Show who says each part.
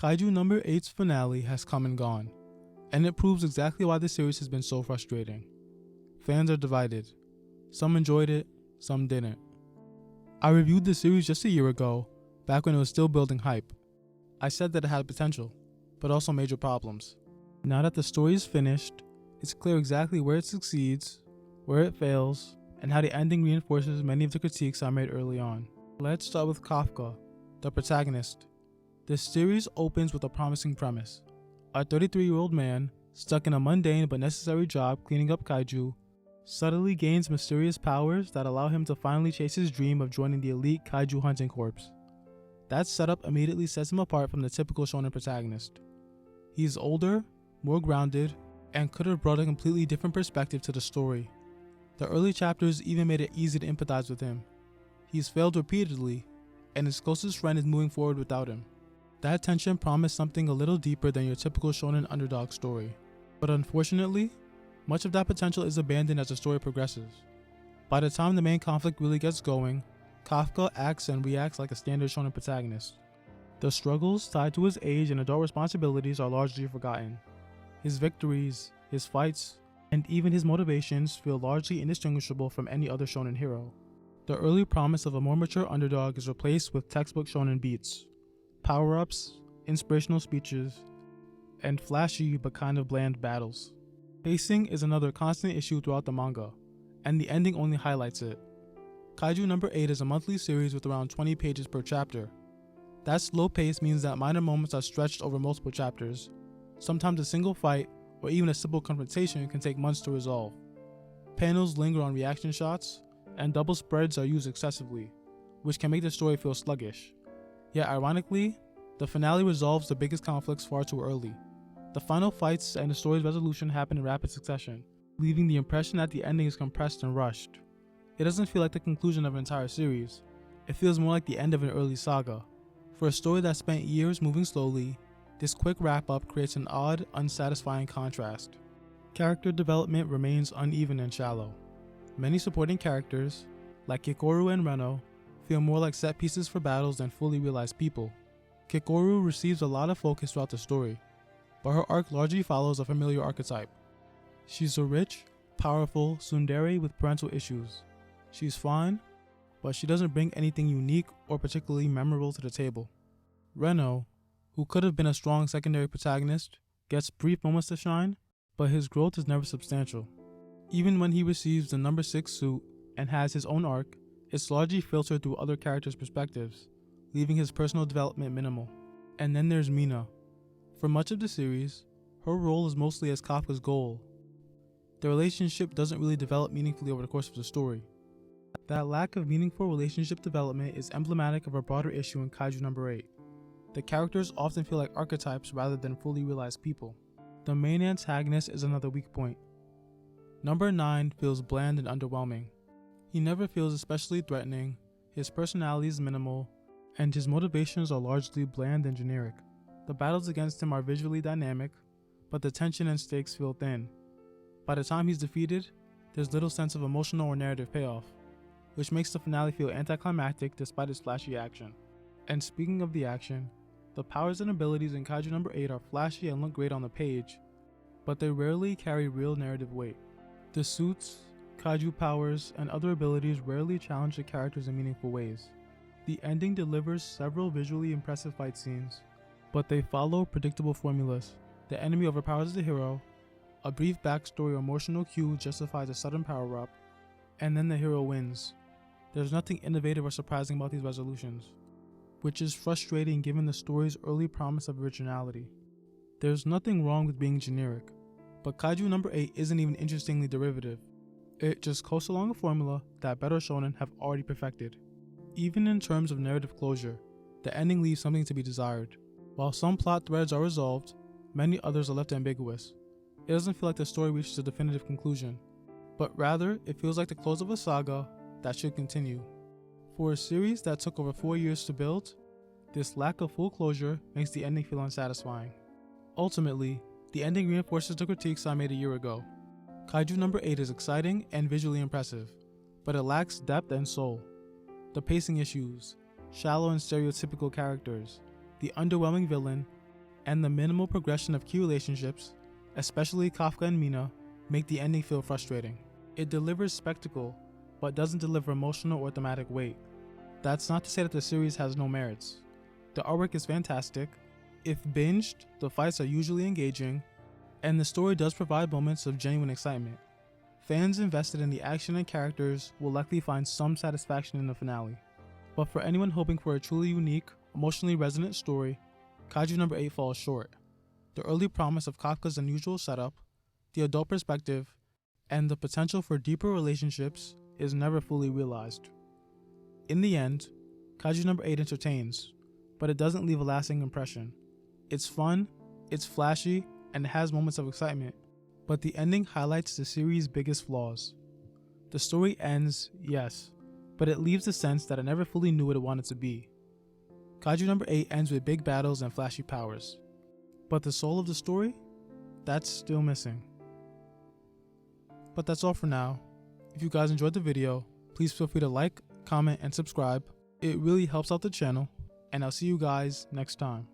Speaker 1: Kaiju number 8's finale has come and gone, and it proves exactly why the series has been so frustrating. Fans are divided. Some enjoyed it, some didn't. I reviewed the series just a year ago, back when it was still building hype. I said that it had potential, but also major problems. Now that the story is finished, it's clear exactly where it succeeds, where it fails, and how the ending reinforces many of the critiques I made early on. Let's start with Kafka, the protagonist. This series opens with a promising premise. A 33-year-old man, stuck in a mundane but necessary job cleaning up kaiju, suddenly gains mysterious powers that allow him to finally chase his dream of joining the elite kaiju hunting corps. That setup immediately sets him apart from the typical shonen protagonist. He's older, more grounded, and could have brought a completely different perspective to the story. The early chapters even made it easy to empathize with him. He's failed repeatedly, and his closest friend is moving forward without him. That tension promised something a little deeper than your typical shonen underdog story. But unfortunately, much of that potential is abandoned as the story progresses. By the time the main conflict really gets going, Kafka acts and reacts like a standard shonen protagonist. The struggles tied to his age and adult responsibilities are largely forgotten. His victories, his fights, and even his motivations feel largely indistinguishable from any other shonen hero. The early promise of a more mature underdog is replaced with textbook shonen beats, power-ups, inspirational speeches, and flashy but kind of bland battles. Pacing is another constant issue throughout the manga, and the ending only highlights it. Kaiju number 8 is a monthly series with around 20 pages per chapter. That slow pace means that minor moments are stretched over multiple chapters. Sometimes a single fight, or even a simple confrontation, can take months to resolve. Panels linger on reaction shots, and double spreads are used excessively, which can make the story feel sluggish. Yet ironically, the finale resolves the biggest conflicts far too early. The final fights and the story's resolution happen in rapid succession, leaving the impression that the ending is compressed and rushed. It doesn't feel like the conclusion of an entire series. It feels more like the end of an early saga. For a story that spent years moving slowly, this quick wrap-up creates an odd, unsatisfying contrast. Character development remains uneven and shallow. Many supporting characters, like Kikoru and Reno, feel more like set pieces for battles than fully realized people. Kikoru receives a lot of focus throughout the story, but her arc largely follows a familiar archetype. She's a rich, powerful tsundere with parental issues. She's fine, but she doesn't bring anything unique or particularly memorable to the table. Reno, who could have been a strong secondary protagonist, gets brief moments to shine, but his growth is never substantial. Even when he receives the number 6 suit and has his own arc, it's largely filtered through other characters' perspectives, leaving his personal development minimal. And then there's Mina. For much of the series, her role is mostly as Kafka's goal. The relationship doesn't really develop meaningfully over the course of the story. That lack of meaningful relationship development is emblematic of a broader issue in Kaiju number 8. The characters often feel like archetypes rather than fully realized people. The main antagonist is another weak point. Number 9 feels bland and underwhelming. He never feels especially threatening, his personality is minimal, and his motivations are largely bland and generic. The battles against him are visually dynamic, but the tension and stakes feel thin. By the time he's defeated, there's little sense of emotional or narrative payoff, which makes the finale feel anticlimactic despite its flashy action. And speaking of the action, the powers and abilities in Kaiju number 8 are flashy and look great on the page, but they rarely carry real narrative weight. The suits, kaiju powers, and other abilities rarely challenge the characters in meaningful ways. The ending delivers several visually impressive fight scenes, but they follow predictable formulas. The enemy overpowers the hero, a brief backstory or emotional cue justifies a sudden power-up, and then the hero wins. There's nothing innovative or surprising about these resolutions, which is frustrating given the story's early promise of originality. There's nothing wrong with being generic, but Kaiju number 8 isn't even interestingly derivative. It just coasts along a formula that better shonen have already perfected. Even in terms of narrative closure, the ending leaves something to be desired. While some plot threads are resolved, many others are left ambiguous. It doesn't feel like the story reaches a definitive conclusion, but rather it feels like the close of a saga that should continue. For a series that took over 4 years to build, this lack of full closure makes the ending feel unsatisfying. Ultimately, the ending reinforces the critiques I made a year ago. Kaiju number 8 is exciting and visually impressive, but it lacks depth and soul. The pacing issues, shallow and stereotypical characters, the underwhelming villain, and the minimal progression of key relationships, especially Kafka and Mina, make the ending feel frustrating. It delivers spectacle, but doesn't deliver emotional or thematic weight. That's not to say that the series has no merits. The artwork is fantastic, if binged, the fights are usually engaging, and the story does provide moments of genuine excitement. Fans invested in the action and characters will likely find some satisfaction in the finale. But for anyone hoping for a truly unique, emotionally resonant story, Kaiju No. 8 falls short. The early promise of Kafka's unusual setup, the adult perspective, and the potential for deeper relationships is never fully realized. In the end, Kaiju No. 8 entertains, but it doesn't leave a lasting impression. It's fun, it's flashy, and it has moments of excitement, but the ending highlights the series' biggest flaws. The story ends, yes, but it leaves the sense that it never fully knew what it wanted to be. Kaiju No. 8 ends with big battles and flashy powers, but the soul of the story? That's still missing. But that's all for now. If you guys enjoyed the video, please feel free to like, comment, and subscribe. It really helps out the channel, and I'll see you guys next time.